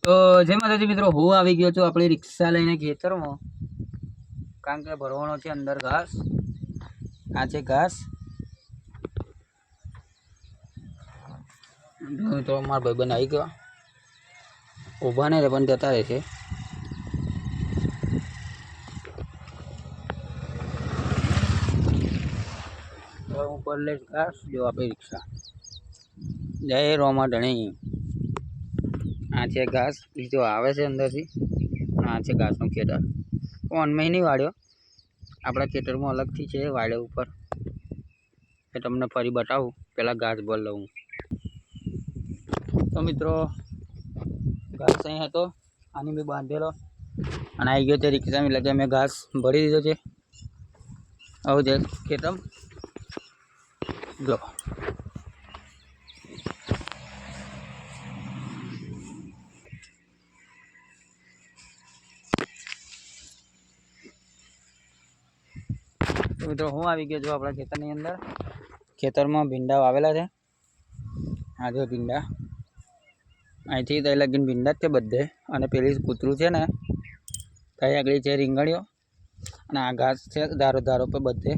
તો જય માતાજી મિત્રો, હું આવી ગયો છું આપણી રિક્ષા લઈને ખેતરમાં, કારણ કે ભરવાનો છે અંદર ઘાસ. આ છે ઘાસ. તો મારા ભાઈબંધ આવી ગયો, ઊભા નહીં રહે પણ જતા રહે છે. ઉપર લે ઘાસ જો આપણી રિક્ષા. જય રોમા ધણી. આ છે ઘાસ બીજો આવે છે અંદરથી. આ છે ઘાસનું ખેતર. ઓનમાં નહીં વાળ્યો, આપણા ખેતરમાં અલગથી છે વાળ્યો ઉપર. એ તમને ફરી બતાવું, પહેલાં ઘાસ ભર લઉં. તો મિત્રો ઘાસ અહીં હતો, આની મેં બાંધેલો અને આવી ગયો તે રિક્ષામાં, એટલે કે મેં ઘાસ ભરી દીધો છે. આવું છે ખેતર જો. તો મિત્રો હું આવી ગયો છું આપણા ખેતરની અંદર. ખેતરમાં ભીંડા વાવેલા છે. આ જો ભીંડા, અહીંથી ત્યાં લગીને ભીંડા જ છે બધે. અને પેલી કૂતરું છે ને ત્યાં આગળ છે રીંગણીઓ, અને આ ઘાસ છે ધારો ધારો પર બધે.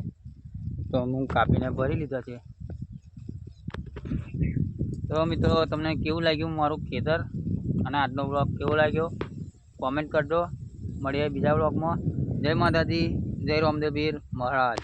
તો હું કાપીને ભરી લીધા છે. તો મિત્રો તમને કેવું લાગ્યું મારું ખેતર અને આજનો બ્લોગ કેવો લાગ્યો કોમેન્ટ કરજો. મળીએ બીજા બ્લોગમાં. જય માતાજી, જય રામદેવ પીર મહારાજ.